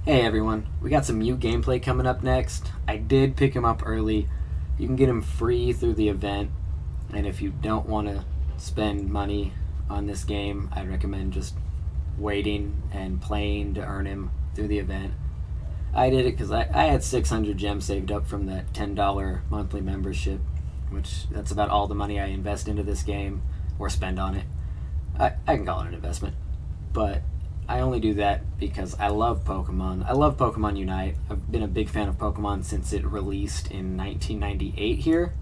Hey everyone, we got some Mew gameplay coming up next. I did pick him up early. You can get him free through the event, and if you don't want to spend money on this game, I recommend just waiting and playing to earn him through the event. I did it because I had 600 gems saved up from that $10 monthly membership, which that's about all the money I invest into this game or spend on it. I can call it an investment, but I only do that because I love Pokemon. I love Pokemon Unite. I've been a big fan of Pokemon since it released in 1998 here.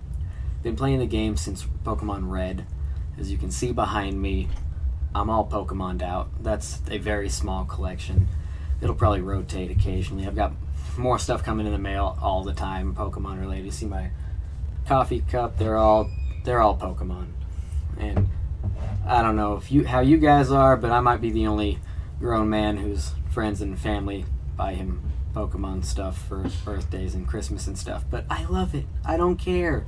Been playing the game since Pokemon Red. As you can see behind me, I'm all Pokemon'd out. That's a very small collection. It'll probably rotate occasionally. I've got more stuff coming in the mail all the time, Pokemon related. You see my coffee cup, they're all Pokemon. And I don't know how you guys are, but I might be the only grown man whose friends and family buy him Pokemon stuff for birthdays and Christmas and stuff. But I love it. I don't care.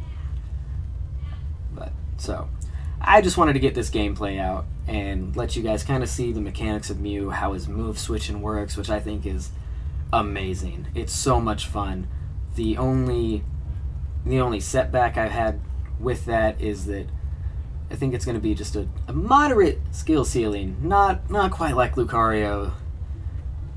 But so I just wanted to get this gameplay out and let you guys kind of see the mechanics of Mew, how his move switching works, which I think is amazing. It's so much fun. The only setback I've had with that is that I think it's going to be just a moderate skill ceiling, not quite like Lucario,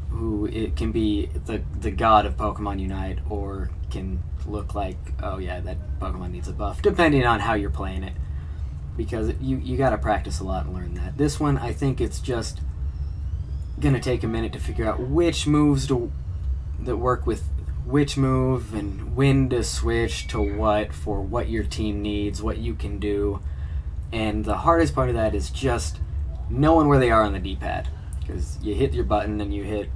who it can be the god of Pokemon Unite, or can look like, oh yeah, that Pokemon needs a buff, depending on how you're playing it, because you got to practice a lot and learn that. This one, I think it's just going to take a minute to figure out which moves that work with which move and when to switch to what for what your team needs, what you can do. And the hardest part of that is just knowing where they are on the D-pad, because you hit your button and you hit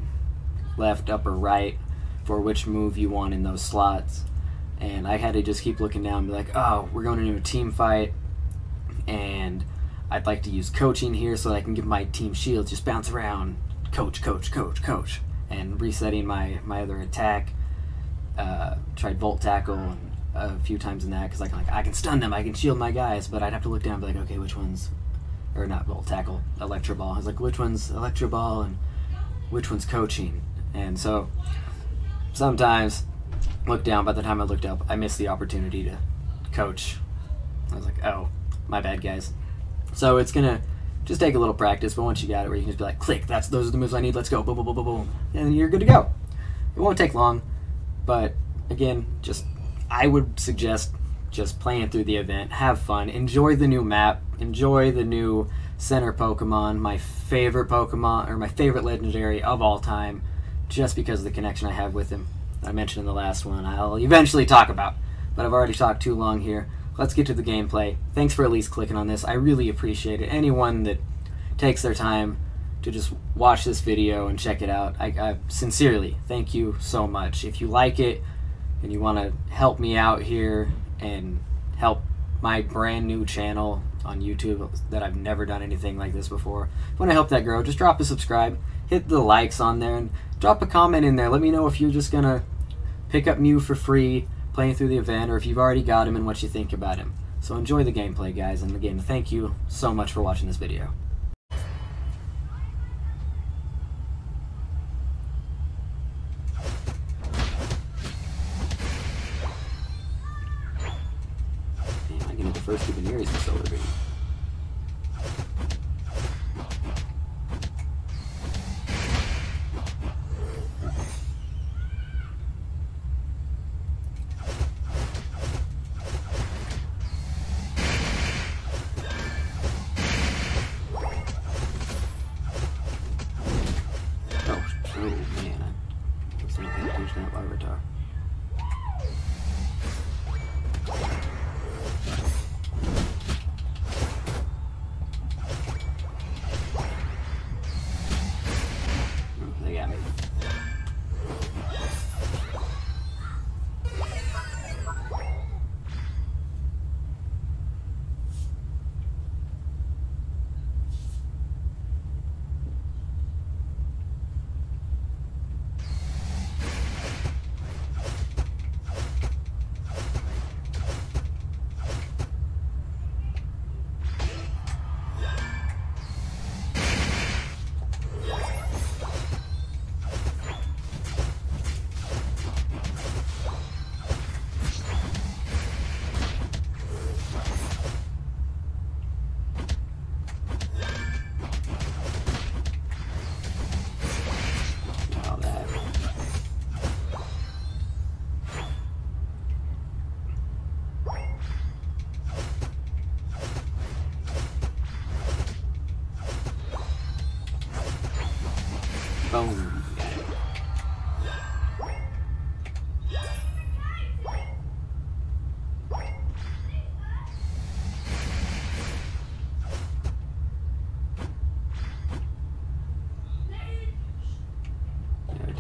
left, up, or right for which move you want in those slots. And I had to just keep looking down and be like, oh, we're going into a team fight, and I'd like to use coaching here so that I can give my team shields, just bounce around, coach, coach, coach, coach, and resetting my other attack. Tried Volt Tackle and a few times in that, because I can stun them, I can shield my guys, but I'd have to look down and be like, okay, which one's, or not Volt Tackle, Electro Ball. I was like, which one's Electro Ball and which one's coaching? And so sometimes look down, by the time I looked up, I missed the opportunity to coach. I was like, oh, my bad, guys. So it's gonna just take a little practice, but once you got it, where you can just be like, click, those are the moves I need, let's go, boom, boom, boom, boom, boom, and you're good to go. It won't take long, but again, I would suggest just playing through the event, have fun, enjoy the new map, enjoy the new center Pokemon, my favorite Pokemon, or my favorite legendary of all time, just because of the connection I have with him. I mentioned in the last one, I'll eventually talk about, but I've already talked too long here. Let's get to the gameplay. Thanks for at least clicking on this. I really appreciate it. Anyone that takes their time to just watch this video and check it out, I sincerely thank you so much. If you like it, and you want to help me out here and help my brand new channel on YouTube that I've never done anything like this before, if you want to help that grow, just drop a subscribe, hit the likes on there, and drop a comment in there. Let me know if you're just going to pick up Mew for free playing through the event, or if you've already got him and what you think about him. So enjoy the gameplay, guys, and again, thank you so much for watching this video. The first two Veneers in Solar Beam. Oh man, I was not paying attention to that Larvitar. They got me.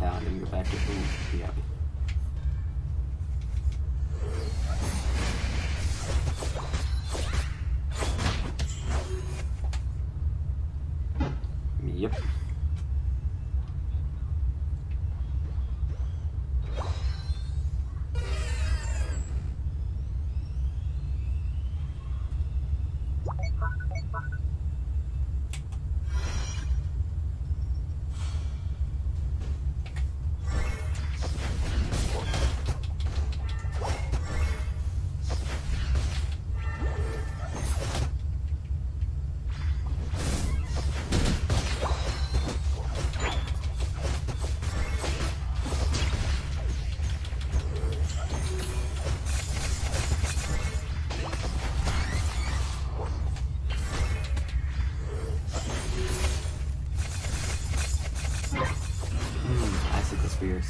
talent and go back to boom. Be happy. Yep.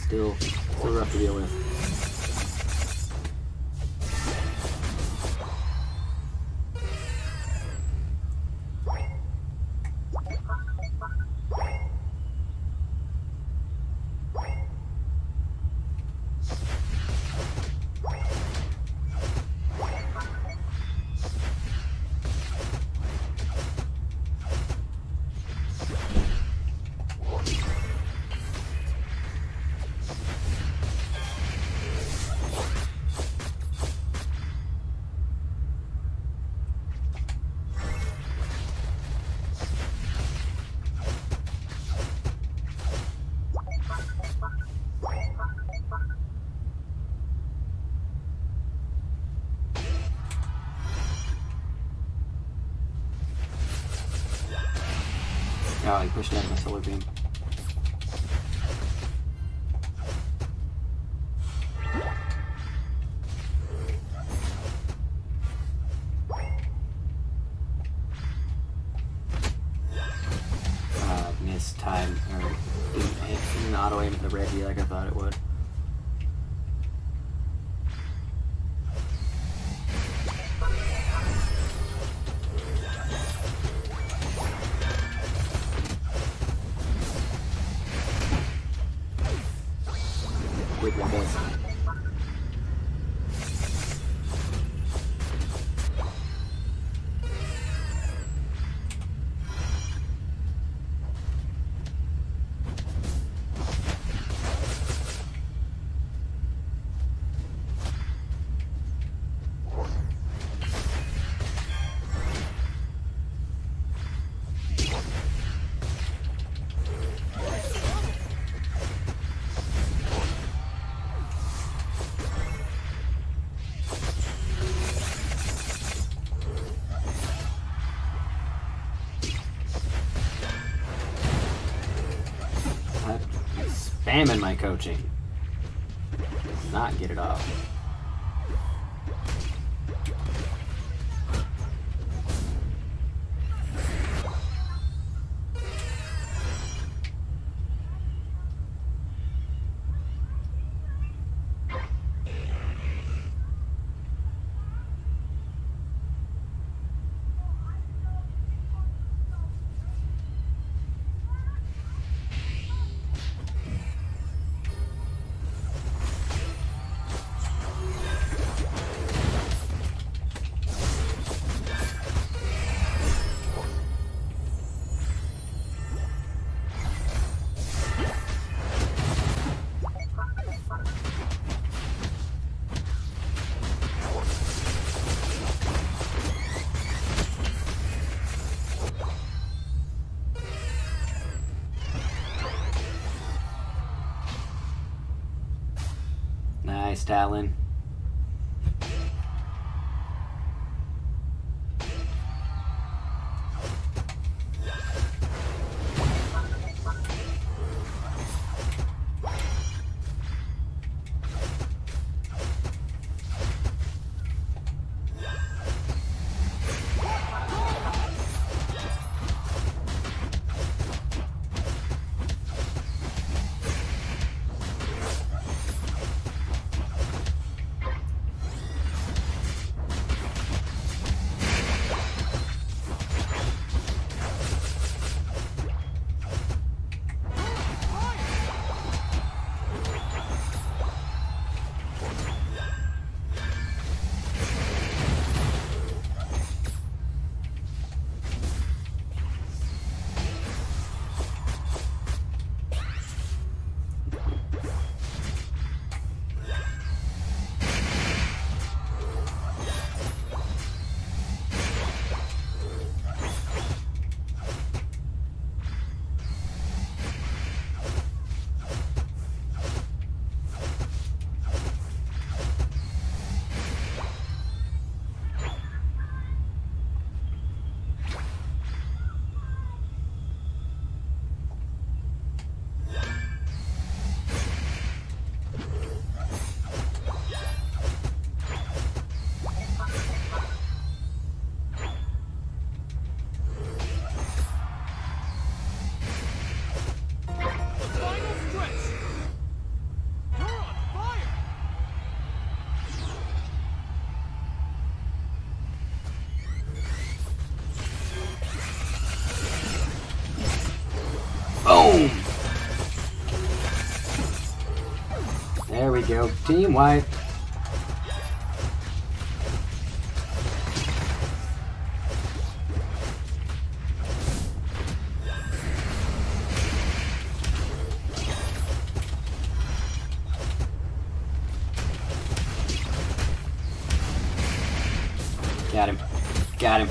Still rough to deal with. Oh, he pushed out my solar beam. Missed time, or didn't auto aim at the ready like I thought it would. With my best. Spamming my coaching. Does not get it off. Nice, Talon. There we go. Team wipe. Got him. Got him.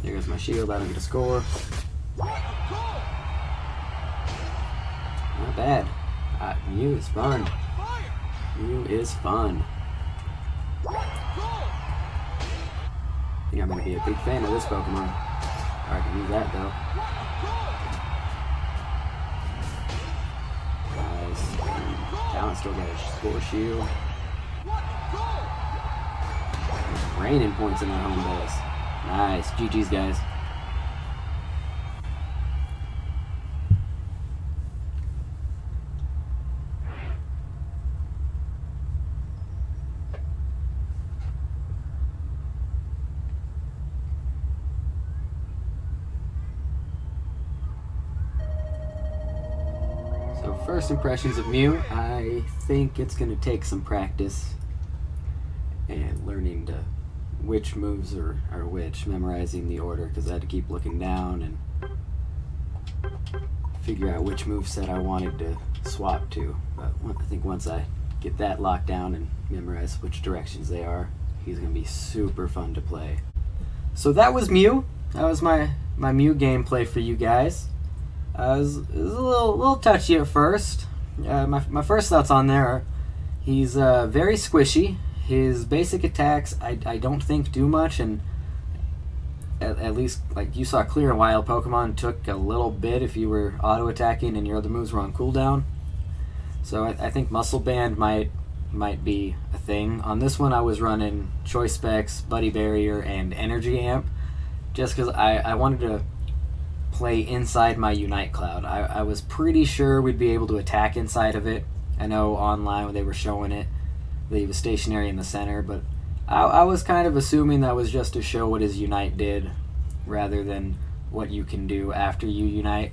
There goes my shield. I don't get a score. Not bad. Mew is fun. Mew is fun. I think I'm going to be a big fan of this Pokemon. I can use that though. Nice. Talent still got a score shield. It's raining points in their home base. Nice. GG's, guys. So first impressions of Mew, I think it's going to take some practice and learning to which moves are which, memorizing the order, because I had to keep looking down and figure out which moveset I wanted to swap to. But I think once I get that locked down and memorize which directions they are, he's going to be super fun to play. So that was Mew. That was my Mew gameplay for you guys. It was a little touchy at first. My first thoughts on there are he's very squishy. His basic attacks I don't think do much, and at least like you saw Clear and Wild Pokemon took a little bit if you were auto attacking and your other moves were on cooldown. So I think Muscle Band might be a thing. On this one I was running Choice Specs, Buddy Barrier, and Energy Amp just because I wanted to play inside my Unite Cloud. I was pretty sure we'd be able to attack inside of it. I know online when they were showing it, he was stationary in the center, but I was kind of assuming that was just to show what his Unite did rather than what you can do after you Unite.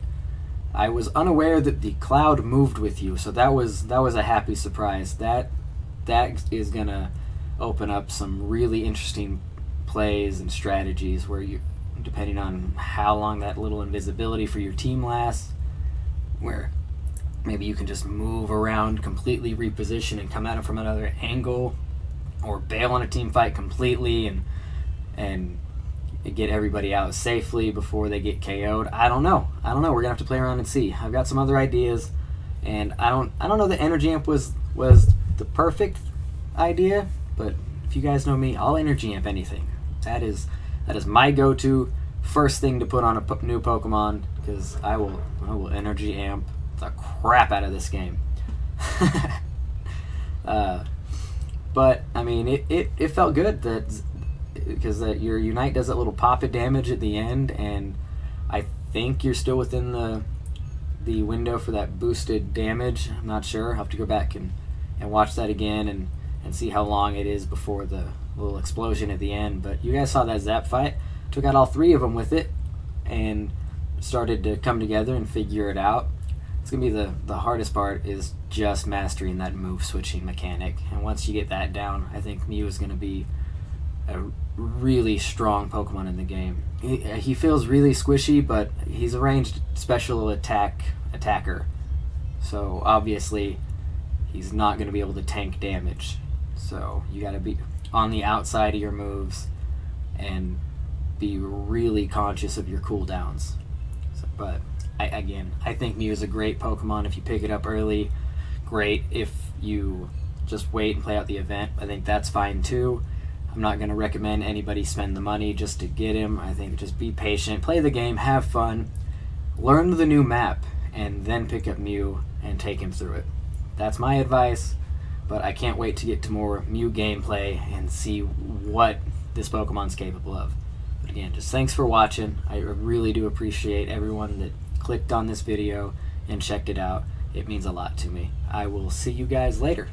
I was unaware that the cloud moved with you, so that was a happy surprise. That is gonna open up some really interesting plays and strategies where you, depending on how long that little invisibility for your team lasts, where maybe you can just move around, completely reposition and come at it from another angle, or bail on a team fight completely and get everybody out safely before they get KO'd. I don't know. We're gonna have to play around and see. I've got some other ideas, and I don't know that Energy Amp was the perfect idea, but if you guys know me, I'll Energy Amp anything. That is my go-to first thing to put on a new Pokemon, because I will Energy Amp the crap out of this game. But I mean, it felt good that because your Unite does that little pop-it damage at the end, and I think you're still within the window for that boosted damage. I'm not sure. I'll have to go back and watch that again and see how long it is before the little explosion at the end. But you guys saw that Zap fight. Took out all three of them with it and started to come together and figure it out. It's going to be the hardest part is just mastering that move switching mechanic. And once you get that down, I think Mew is going to be a really strong Pokemon in the game. He feels really squishy, but he's a ranged special attacker. So obviously he's not going to be able to tank damage. So you got to be on the outside of your moves and be really conscious of your cooldowns. But I think Mew is a great Pokemon if you pick it up early. Great if you just wait and play out the event. I think that's fine too. I'm not going to recommend anybody spend the money just to get him. I think just be patient, play the game, have fun, learn the new map, and then pick up Mew and take him through it. That's my advice, but I can't wait to get to more Mew gameplay and see what this Pokemon's capable of. But again, just thanks for watching. I really do appreciate everyone that clicked on this video and checked it out. It means a lot to me. I will see you guys later.